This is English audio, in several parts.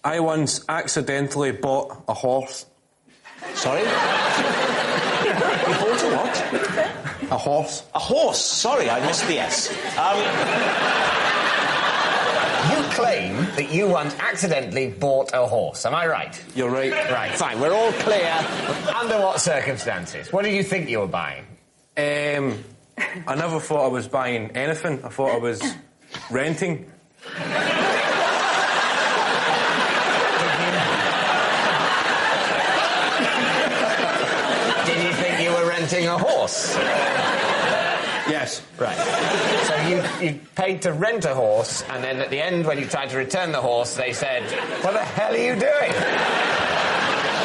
I once accidentally bought a horse. Sorry? You bought a what? A horse. A horse? Sorry, I missed the S. You claim that you once accidentally bought a horse. Am I right? You're right. Right, fine. We're all clear. Under what circumstances? What did you think you were buying? I never thought I was buying anything. I thought I was renting. Did you think you were renting a horse? Yes. Right. So you paid to rent a horse, and then at the end, when you tried to return the horse, they said, "What the hell are you doing?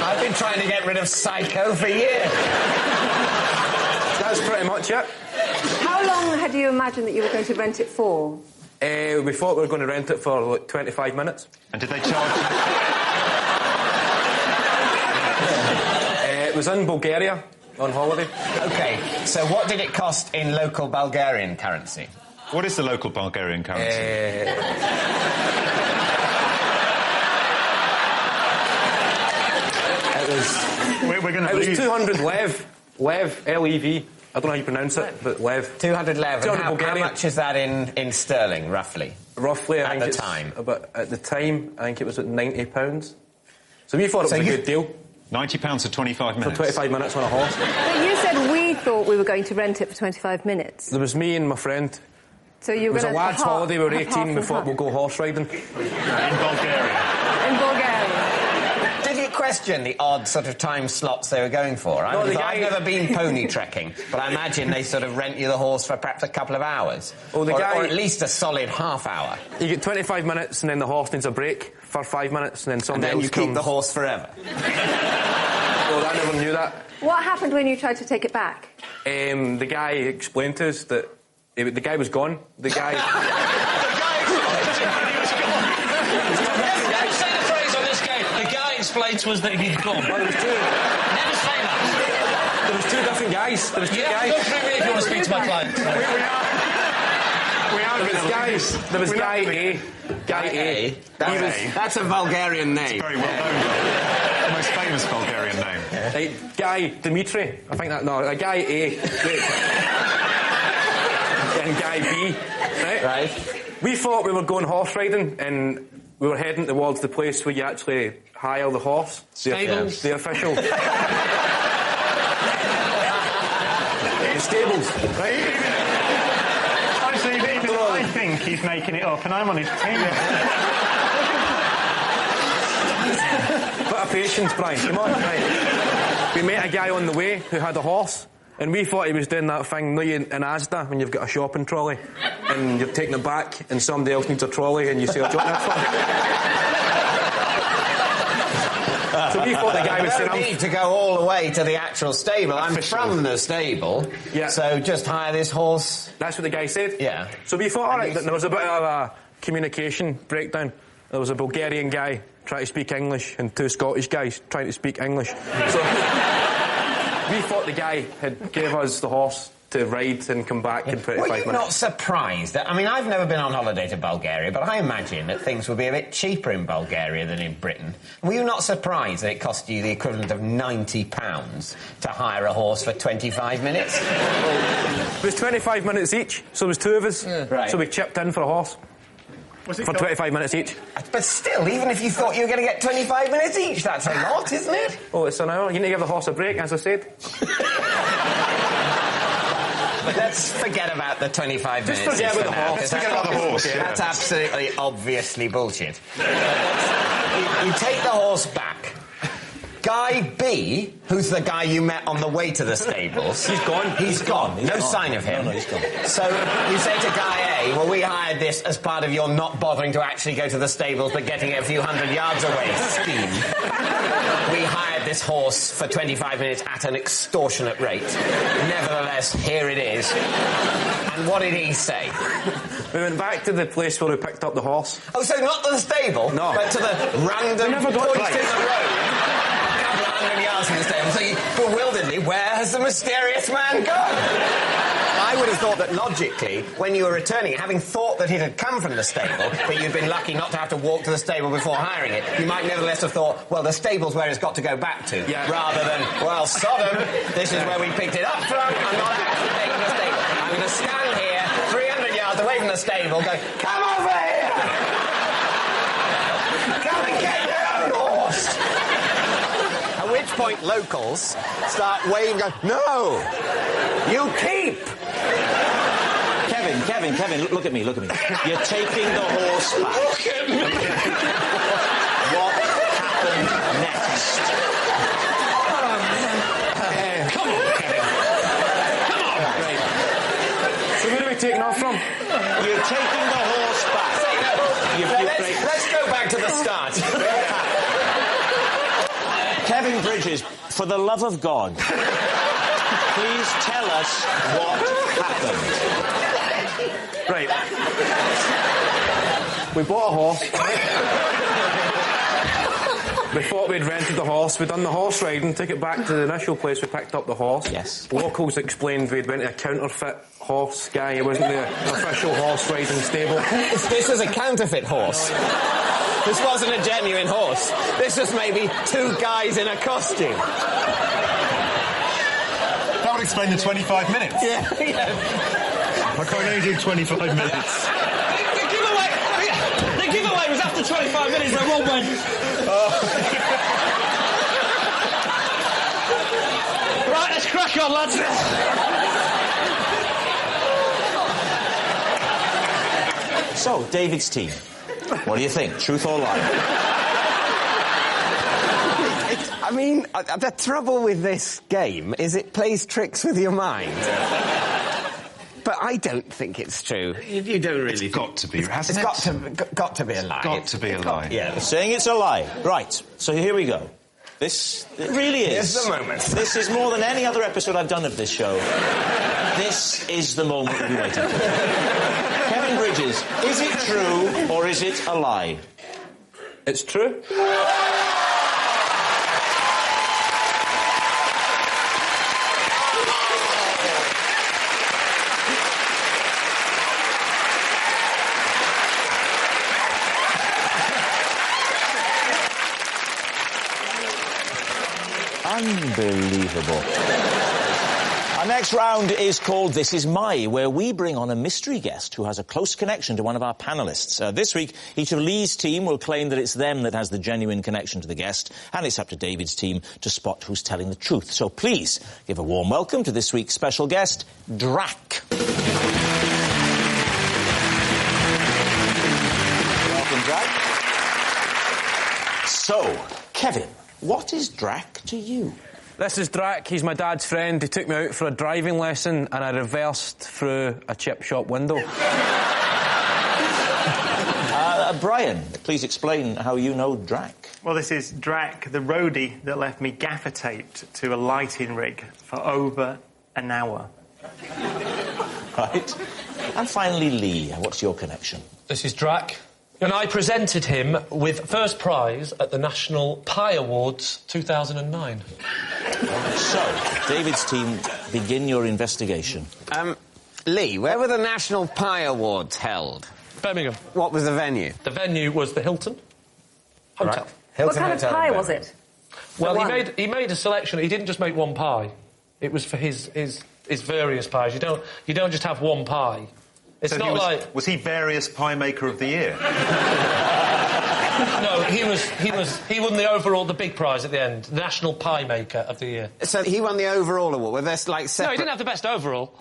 I've been trying to get rid of Psycho for years." That's pretty much it. How long had you imagined that you were going to rent it for? We thought we were going to rent it for like 25 minutes. And did they charge you? It was in Bulgaria on holiday. OK, so what did it cost in local Bulgarian currency? What is the local Bulgarian currency? It was 200 lev. Lev, L-E-V. I don't know how you pronounce it, but lev. 200 lev. 200 How Bulgarian. much is that in sterling, roughly? Roughly, I think at the time. At the time, I think it was at £90. So we thought it was a good deal. £90 for 25 minutes? For 25 minutes on a horse. But you said we thought we were going to rent it for 25 minutes. There was me and my friend. So you were It was a lad's holiday, we were 18, we thought we'll go horse riding. In Bulgaria? In Bulgaria. Did you question the odd sort of time slots they were going for? I've never been pony trekking, but I imagine they sort of rent you the horse for perhaps a couple of hours. Well, or at least a solid half hour. You get 25 minutes and then the horse needs a break for 5 minutes and then somebody And then else you comes. keep the horse forever. Well, I never knew that. What happened when you tried to take it back? The guy explained to us that the guy was gone. The guy... Never say the phrase on this game. The guy explained to us that he'd gone. Well, there was two. Never say that. There was two different guys. There was two guys. Go through me if you want to speak to my client. There was Guy A. Guy A. That's a Bulgarian name. Very well known. The most famous Bulgarian name. Right, Guy Dimitri. I think that... No, Guy A. And Guy B. Right? We thought we were going horse riding and we were heading towards the place where you actually hire the horse. Stables. The official... the stables, right? Honestly, even I think he's making it up, and I'm on his team. Bit of patience, Brian. Come on, right. We met a guy on the way who had a horse, and we thought he was doing that thing, in Asda, when you've got a shopping trolley, and you're taking it back, and somebody else needs a trolley, and you say, "Oh, do you want that fun?" So we thought the guy was saying, "I don't need to go all the way to the actual stable. I'm from the stable, Yeah. so just hire this horse." That's what the guy said. Yeah. So we thought, all right, there was a bit of a communication breakdown. There was a Bulgarian guy trying to speak English and two Scottish guys trying to speak English. So we thought the guy had gave us the horse to ride and come back in 25 Were you minutes. not surprised? I mean, I've never been on holiday to Bulgaria, but I imagine that things would be a bit cheaper in Bulgaria than in Britain. Were you not surprised that it cost you the equivalent of £90 to hire a horse for 25 minutes? It was 25 minutes each, so there was two of us. Yeah. Right. So we chipped in for a horse. For 25 minutes each. But still, even if you thought you were going to get 25 minutes each, that's a lot, isn't it? Oh, it's an hour. You need to give the horse a break, as I said. But let's forget about the 25 minutes. Just forget about the horse. Forget about the horse, yeah. That's absolutely, obviously bullshit. You take the horse back. Guy B, who's the guy you met on the way to the stables... He's gone. He's gone. No sign of him. No, he's gone. So you say to Guy A, well, we hired this as part of your not bothering to actually go to the stables but getting it a few hundred yards away scheme. We hired this horse for 25 minutes at an extortionate rate. Nevertheless, here it is. And what did he say? We went back to the place where we picked up the horse. Oh, so not to the stable, No. but to the random We never got point right. in the road. 100 yards from the stable. So you, bewilderedly, where has the mysterious man gone? I I would have thought that logically, when you were returning it, having thought that it had come from the stable, but you'd been lucky not to have to walk to the stable before hiring it, you might nevertheless have thought, well, the stable's where it's got to go back to, rather than, well, Sodom, this is where we picked it up from, I'm not actually taking the stable. I'm going to stand here, 300 yards away from the stable, go, come over here! Come and get your own horse! At which point locals start waving, going, no! You keep! Kevin, look at me. You're taking the horse back. Look at me! What happened next? Come on, Kevin. Come on. Right. So where are we taking off from? You're taking the horse back. Let's go back to the start. Kevin Bridges, for the love of God, please tell us what happened. Right. We bought a horse. We thought we'd rented the horse. We'd done the horse riding, took it back to the initial place we picked up the horse. Yes. Locals explained we'd went to a counterfeit horse guy. It wasn't the official horse riding stable. This was a counterfeit horse. This wasn't a genuine horse. This was maybe two guys in a costume. That would explain the 25 minutes. Yeah. I can't only do 25 minutes. The giveaway was after 25 minutes, and one went. Right, let's crack on, lads. So, David's team, what do you think? Truth or lie? I mean, the trouble with this game is it plays tricks with your mind. But I don't think it's true. You don't really. It's got to be, hasn't it? It's got to be a lie. Got to be a lie. Yeah. Saying it's a lie. Right, so here we go. It really is. Here's the moment. This is more than any other episode I've done of this show. This is the moment we've been waiting for. Kevin Bridges, is it true or is it a lie? It's true. Unbelievable. Our next round is called This Is My, where we bring on a mystery guest who has a close connection to one of our panellists. This week, each of Lee's team will claim that it's them that has the genuine connection to the guest, and it's up to David's team to spot who's telling the truth. So please give a warm welcome to this week's special guest, Drac. Welcome, Drac. So, Kevin, what is Drac to you? This is Drac. He's my dad's friend. He took me out for a driving lesson and I reversed through a chip shop window. Brian, please explain how you know Drac. Well, this is Drac, the roadie that left me gaffer-taped to a lighting rig for over an hour. Right. And finally, Lee, what's your connection? This is Drac. And I presented him with first prize at the National Pie Awards 2009. So, David's team, begin your investigation. Lee, where were the National Pie Awards held? Birmingham. What was the venue? The venue was the Hilton Hotel. Right. What kind of pie was it? Well, he made a selection. He didn't just make one pie. It was for his various pies. You don't just have one pie. It's So not like... Was he various pie maker of the year? No, he won the big prize at the end, National Pie Maker of the Year. So he won the overall award. Were there like No, separate... he didn't have the best overall.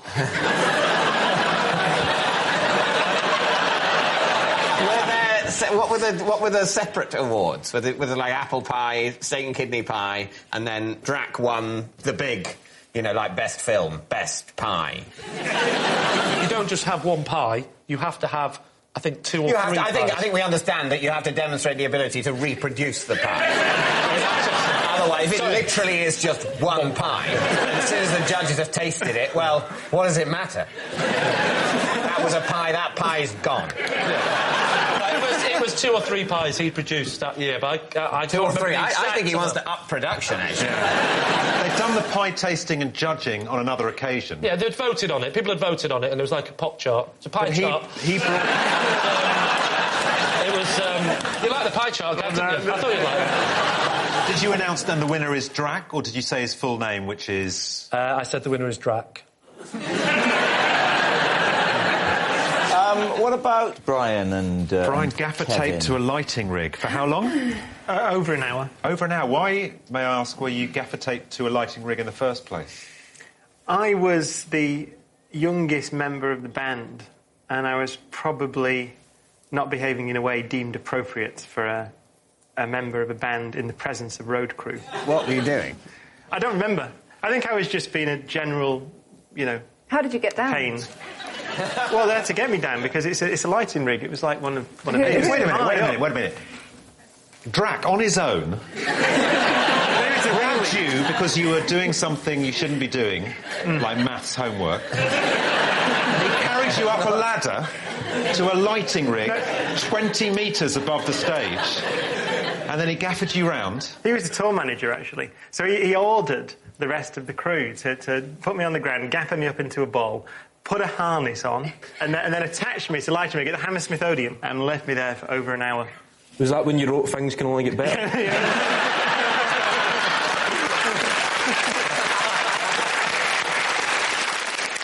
What were the separate awards? Were there like apple pie, steak and kidney pie, and then Drac won the big, like best film, best pie? You don't just have one pie. You have to have, I think, two or three pies. I think we understand that you have to demonstrate the ability to reproduce the pie. Otherwise, it literally is just one pie. And as soon as the judges have tasted it, well, what does it matter? That was a pie. That pie's gone. It was 2 or 3 pies he produced that year, but I 2 or 3. I think he wants to up production, actually. They've done the pie tasting and judging on another occasion. Yeah, they'd voted on it. People had voted on it, and there was like a pop chart. It's a pie chart. He brought... It was... you like the pie chart, didn't you? I thought you'd like it. Did you announce then the winner is Drac, or did you say his full name, which is... I said the winner is Drac. What about Brian and Brian gaffer-taped to a lighting rig. For how long? Over an hour. Over an hour. Why, may I ask, were you gaffer-taped to a lighting rig in the first place? I was the youngest member of the band, and I was probably not behaving in a way deemed appropriate for a member of a band in the presence of road crew. What were you doing? I don't remember. I think I was just being a general, you know... How did you get down? Pain. Well, they had to get me down because it's a lighting rig. It was like one of Wait a minute. Drac, on his own, grabbed you because you were doing something you shouldn't be doing, like maths homework. He carried you up a ladder to a lighting rig 20 metres above the stage, and then he gaffered you round. He was the tour manager, actually. So he ordered the rest of the crew to put me on the ground, gaffer me up into a ball, put a harness on, and then attached me to lighting rig at the Hammersmith Odeon and left me there for over an hour. Was that when you wrote Things Can Only Get Better?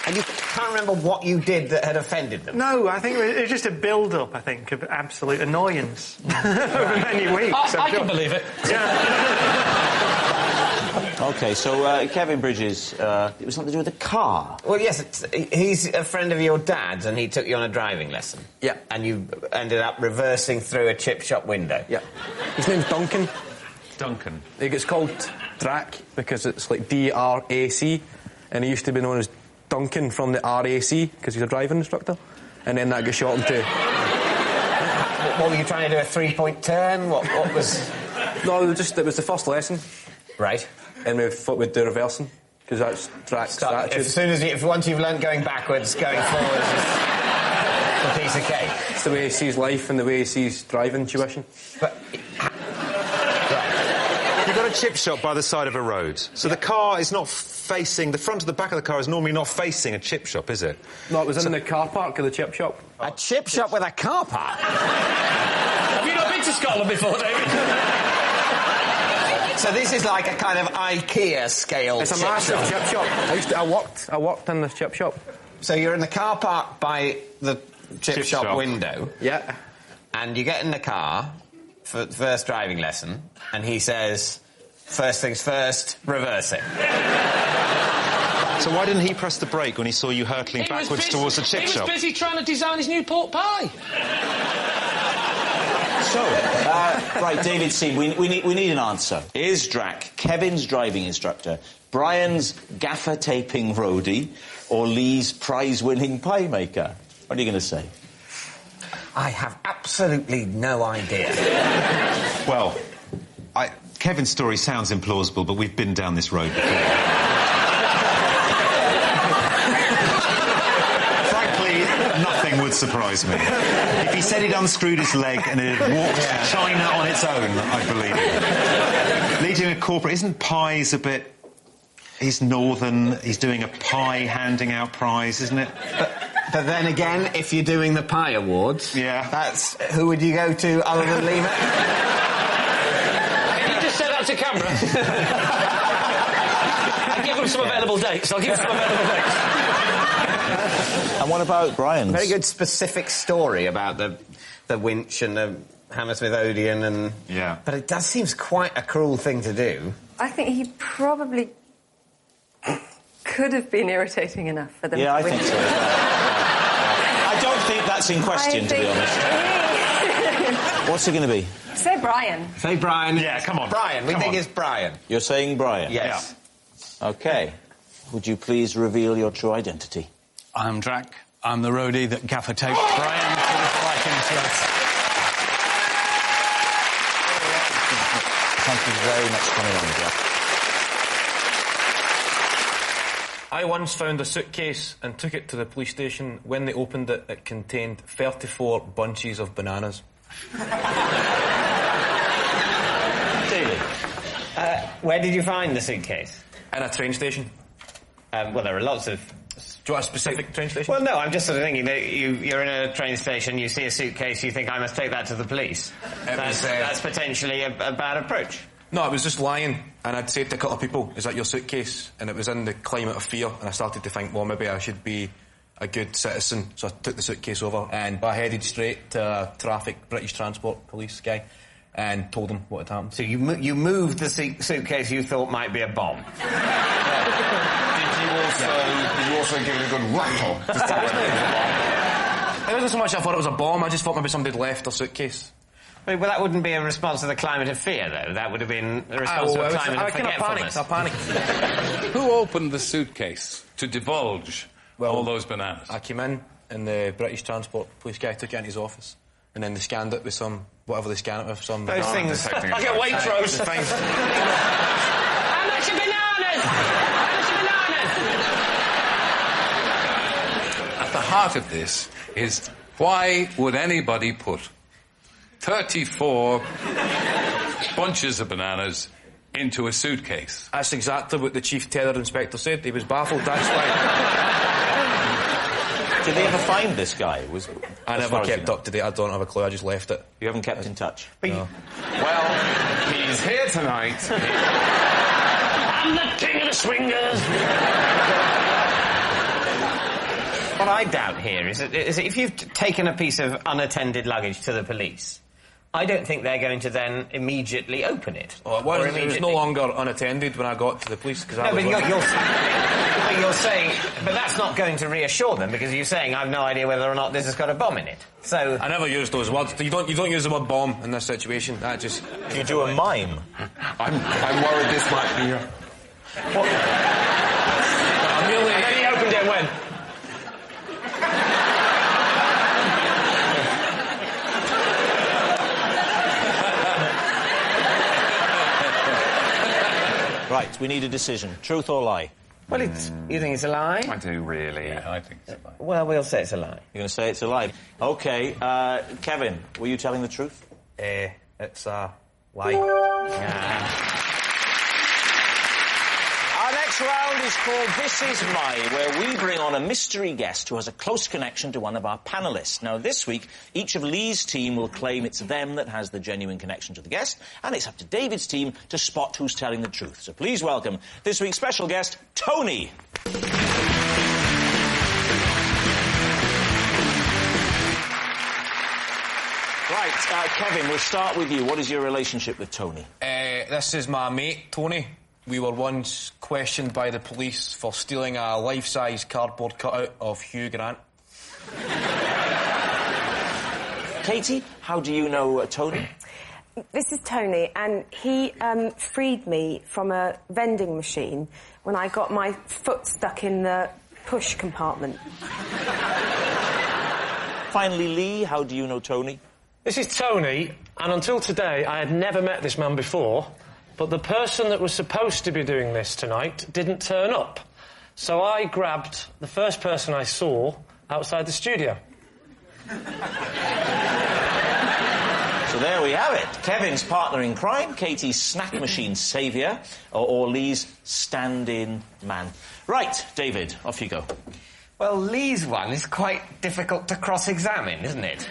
And you can't remember what you did that had offended them? No, I think it was just a build-up, I think, of absolute annoyance over many weeks. I can believe it. Yeah. OK, so Kevin Bridges, it was something to do with the car. Well, yes, he's a friend of your dad's, and he took you on a driving lesson. Yeah. And you ended up reversing through a chip shop window. Yeah. His name's Duncan. Duncan. It gets called Drac because it's like D-R-A-C, and he used to be known as Duncan from the RAC because he's a driving instructor, and then that got shortened to... What were you trying to do, a 3-point turn? What was... No, it was the first lesson. Right. And we thought we'd do reversing, because that's Drac's attitude. As soon as once you've learned going backwards, going forwards is a piece of cake. It's the way he sees life and the way he sees driving tuition. But... You've got a chip shop by the side of a road, so the car is not facing... The front of the back of the car is normally not facing a chip shop, is it? No, it was in the car park of the chip shop. A chip shop with a car park? Have you not been to Scotland before, David? So this is like a kind of IKEA scale. It's a massive chip shop. I worked in this chip shop. So you're in the car park by the chip shop window. Yeah. And you get in the car for the first driving lesson, and he says, first things first, reverse it. So why didn't he press the brake when he saw you hurtling backwards towards the chip shop? He was busy trying to design his new pork pie. So, right, David C, we need an answer. Is Drac Kevin's driving instructor, Brian's gaffer-taping roadie, or Lee's prize-winning pie maker? What are you going to say? I have absolutely no idea. Well, Kevin's story sounds implausible, but we've been down this road before. Nothing would surprise me. If he said he'd unscrewed his leg and it had walked to China on its own, I'd believe it. Lee doing a corporate... Isn't pies a bit... He's northern, he's doing a pie handing out prize, isn't it? But then again, if you're doing the pie awards... Yeah. That's... Who would you go to other than Lee? You just said that to camera. I'll give him some available dates. And what about Brian's? Very good specific story about the winch and the Hammersmith Odeon and... Yeah. But it does seem quite a cruel thing to do. I think he probably could have been irritating enough for them. Yeah, I think so. I don't think that's in question, to be honest. What's it going to be? Say Brian. Say Brian. Yeah, come on. Brian. We think it's Brian. You're saying Brian? Yes. Yeah. OK. Would you please reveal your true identity? I'm Drac. I'm the roadie that gaffer-taped Brian to the lighting slot. Thank you very much for coming on, Drac. I once found a suitcase and took it to the police station. When they opened it, it contained 34 bunches of bananas. David. Where did you find the suitcase? In a train station. Well, there are lots of... Do you want a specific train station? Well, no, I'm just sort of thinking that you're in a train station, you see a suitcase, you think, I must take that to the police. That's potentially a bad approach. No, I was just lying, and I'd said to a couple of people, is that your suitcase? And it was in the climate of fear, and I started to think, well, maybe I should be a good citizen. So I took the suitcase over, and I headed straight to a British Transport Police guy, and told him what had happened. So you moved the suitcase you thought might be a bomb? Did you also give it a good rattle? It wasn't so much I thought it was a bomb, I just thought maybe somebody had left their suitcase. Well, that wouldn't be a response to the climate of fear, though. That would have been a response to a climate of forgetfulness. I panicked. Who opened the suitcase to divulge all those bananas? I came in, and the British Transport Police guy took it into his office, and then they scanned it with some... whatever they scan it with, some... Those things... I get Waitrose. How much are bananas? How much are bananas? At the heart of this is, why would anybody put 34 bunches of bananas into a suitcase? That's exactly what the Chief Terror Inspector said. He was baffled, that's why. Did they ever find this guy? I never kept up to date. I don't have a clue. I just left it. You haven't kept in touch? No. Well, he's here tonight. I'm the king of the swingers! What I doubt here is that if you've taken a piece of unattended luggage to the police, I don't think they're going to then immediately open it. Oh, it was no longer unattended when I got to the police. Cause no, but you're saying... But that's not going to reassure them, because you're saying, I've no idea whether or not this has got a bomb in it. So... I never used those words. You don't use the word bomb in this situation. That just... Can you do a mime? I'm worried this might be... What? I'm really... And then he opened it when? Right, we need a decision. Truth or lie? Well, you think it's a lie? I do, really. Yeah, I think it's a lie. Well, we'll say it's a lie. You're going to say it's a lie. OK, Kevin, were you telling the truth? It's a lie. Our next round is called This Is My, where we bring on a mystery guest who has a close connection to one of our panellists. Now, this week, each of Lee's team will claim it's them that has the genuine connection to the guest, and it's up to David's team to spot who's telling the truth. So please welcome this week's special guest, Tony. Right, Kevin, we'll start with you. What is your relationship with Tony? This is my mate, Tony. We were once questioned by the police for stealing a life-size cardboard cutout of Hugh Grant. Katie, how do you know Tony? This is Tony, and he freed me from a vending machine when I got my foot stuck in the push compartment. Finally, Lee, how do you know Tony? This is Tony, and until today, I had never met this man before, but the person that was supposed to be doing this tonight didn't turn up. So I grabbed the first person I saw outside the studio. So there we have it. Kevin's partner in crime, Katie's snack machine saviour, or Lee's stand-in man. Right, David, off you go. Well, Lee's one is quite difficult to cross-examine, isn't it?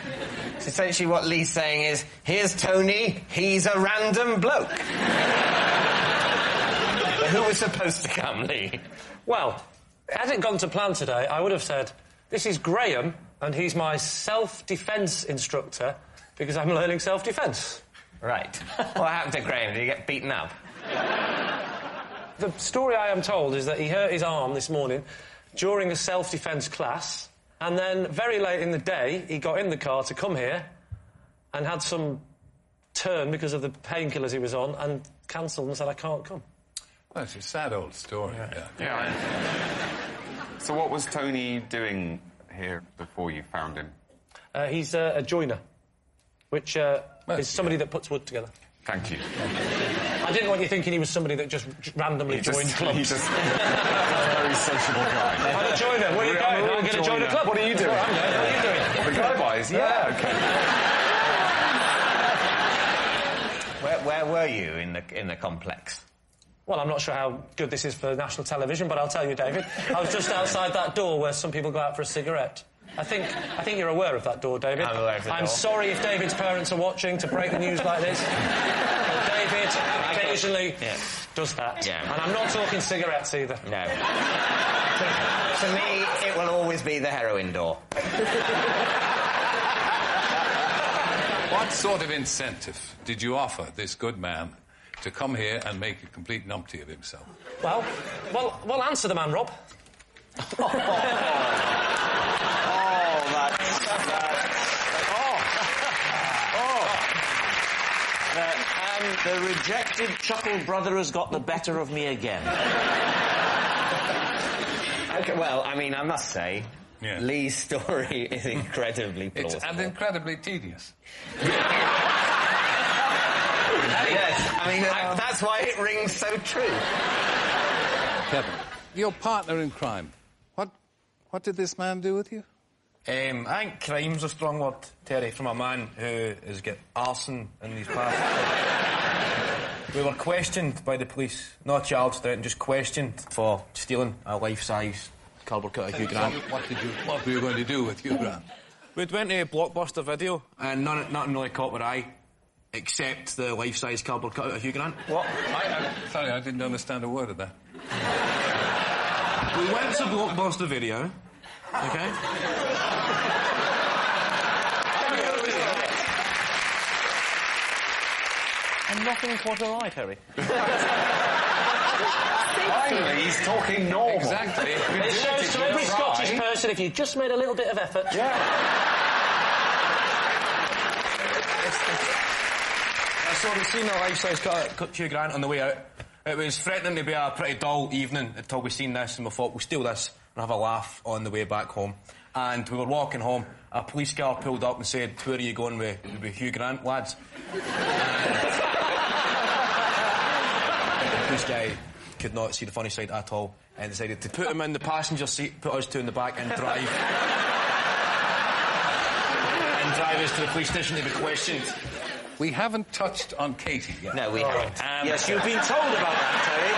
So essentially what Lee's saying is, here's Tony, he's a random bloke. But who was supposed to come, Lee? Well, had it gone to plan today, I would have said, this is Graham, and he's my self-defence instructor, because I'm learning self-defence. Right. What happened to Graham? Did he get beaten up? The story I am told is that he hurt his arm this morning during a self-defence class, and then very late in the day, he got in the car to come here and had some turn because of the painkillers he was on and cancelled and said, I can't come. Well, it's a sad old story. Yeah. So what was Tony doing here before you found him? He's a joiner, which is somebody that puts wood together. Thank you. I didn't want you thinking he was somebody that just randomly joined clubs. He's just a very sociable guy. I'm a joiner. Where are you going? I'm going to join a club. What are you doing? What are you doing? The guy buys? Yeah, OK. Where were you in the complex? Well, I'm not sure how good this is for national television, but I'll tell you, David. I was just outside that door where some people go out for a cigarette. I think you're aware of that door, David. I'm aware of the door. I'm sorry if David's parents are watching to break the news like this. But David occasionally does that. Yeah. And I'm not talking cigarettes either. No. To me, it will always be the heroin door. What sort of incentive did you offer this good man to come here and make a complete numpty of himself? Well, answer the man, Rob. The rejected chuckle brother has got the better of me again. Okay, well, I mean, I must say, Lee's story is incredibly plausible. And incredibly tedious. Yes, I mean, that's why it rings so true. Kevin, your partner in crime, what did this man do with you? I think crime's a strong word, Terry, from a man who has got arson in his past. We were questioned by the police, not charged, just questioned for stealing a life-size cardboard cut of Hugh Grant. What were you going to do with Hugh Grant? We'd went to Blockbuster Video, and nothing really caught our eye, except the life-size cardboard cut of Hugh Grant. What? Sorry, I didn't understand a word of that. We went to Blockbuster Video, okay? And nothing caught our eye, Terry. Finally, he's talking normal. Exactly. It shows to every Scottish person if you just made a little bit of effort. Yeah. So we've seen the life-size cut Hugh Grant on the way out. It was threatening to be a pretty dull evening until we seen this, and we thought we'll steal this and have a laugh on the way back home. And we were walking home, a police car pulled up and said, "Where are you going with Hugh Grant, lads?" The police guy could not see the funny side at all and decided to put him in the passenger seat, put us two in the back and drive. And drive us to the police station to be questioned. We haven't touched on Katie yet. No, we haven't. Yes, you've been told about that, Terry.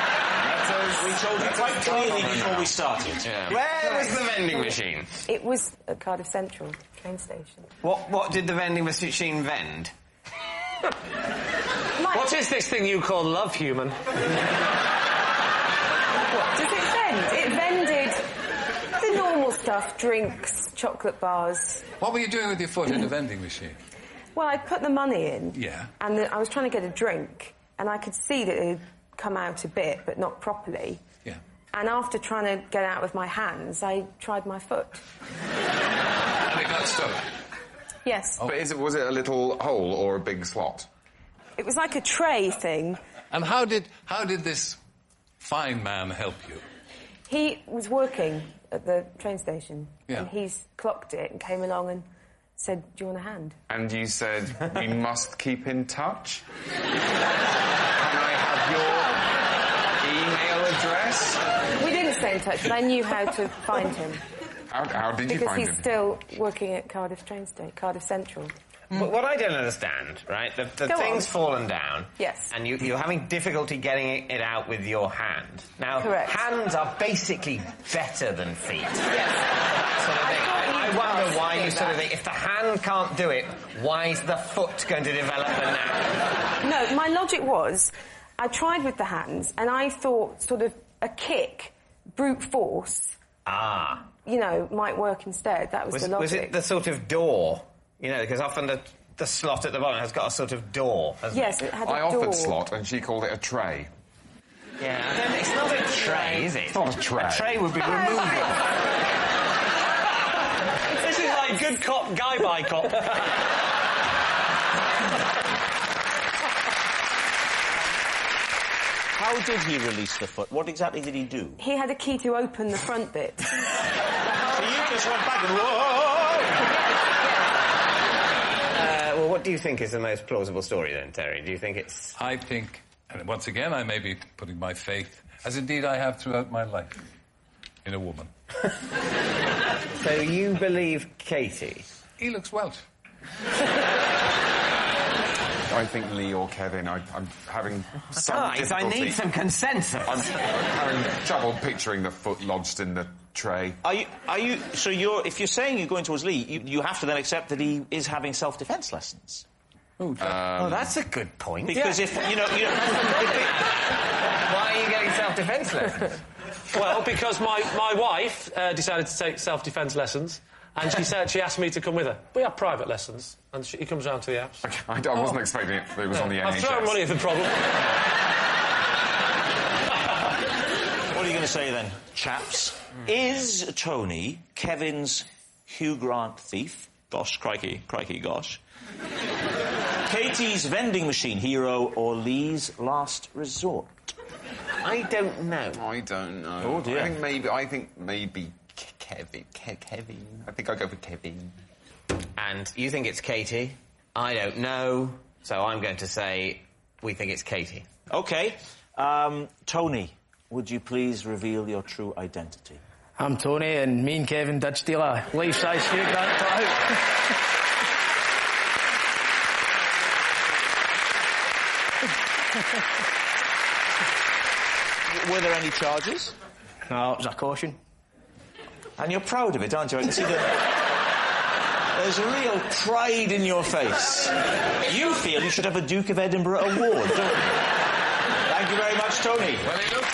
We told you quite clearly before we started. Yeah. Where was the vending machine? It was at Cardiff Central train station. What did the vending machine vend? What is this thing you call love, human? What does it vend? It vended the normal stuff, drinks, chocolate bars. What were you doing with your foot in the vending machine? Well, I put the money in. Yeah. And I was trying to get a drink, and I could see that it had come out a bit, but not properly. Yeah. And after trying to get out with my hands, I tried my foot. And it got stuck? Yes. But was it a little hole or a big slot? It was like a tray thing. And how did this fine man help you? He was working at the train station. Yeah. And he's clocked it and came along and said, "Do you want a hand?" And you said, "We must keep in touch? Can I have your email address?" We didn't stay in touch, but I knew how to find him. How did you because find he's him? still working at Cardiff train station, Cardiff Central. But what I don't understand, right, the thing's fallen down. Yes. And you're having difficulty getting it out with your hand. Now, Correct. hands are basically better than feet. Yes. That sort of thing. I wonder why you sort of that. think, if the hand can't do it, why is the foot going to develop the knack? No, my logic was, I tried with the hands, and I thought sort of a kick, brute force, might work instead. That was the logic. Was it the sort of door? You know, because often the slot at the bottom has got a sort of door, hasn't Yes, it? it had a I door. offered slot and she called it a tray. Yeah, it's not a tray, is it? It's not a tray. A tray would be removable. This is like good cop, guy by cop. How did he release the foot? What exactly did he do? He had a key to open the front bit. So you just went back and Well, what do you think is the most plausible story then, Terry? Do you think it's... I think, and once again, I may be putting my faith, as indeed I have throughout my life, in a woman. So you believe Katie? He looks Welsh. I think Lee or Kevin. I'm having some Guys, I difficulty. need some consensus. I'm having trouble picturing the foot lodged in the tray. So if you're saying you're going towards Lee, you have to then accept that he is having self-defence lessons. Oh, that's a good point. Because if, you know... Why are you getting self-defence lessons? Well, because my wife decided to take self-defence lessons, and she asked me to come with her. We have private lessons, and he comes round to the house. Okay, I wasn't expecting it. It was on the NHS. I've thrown money at the problem. What are you going to say then, chaps? Is Tony Kevin's Hugh Grant thief? Gosh, crikey, gosh. Katie's vending machine hero or Lee's last resort? I don't know. I don't know. Oh, dear. I think maybe Kevin. I think I'll go for Kevin. And you think it's Katie? I don't know. So I'm going to say we think it's Katie. OK. Tony, would you please reveal your true identity? I'm Tony, and me and Kevin did steal a life-size Hugh Grant cutout. Were there any charges? No, it was a caution. And you're proud of it, aren't you? I can see that there's a real pride in your face. You feel you should have a Duke of Edinburgh award, don't you? Thank you very much, Tony. Well, he looked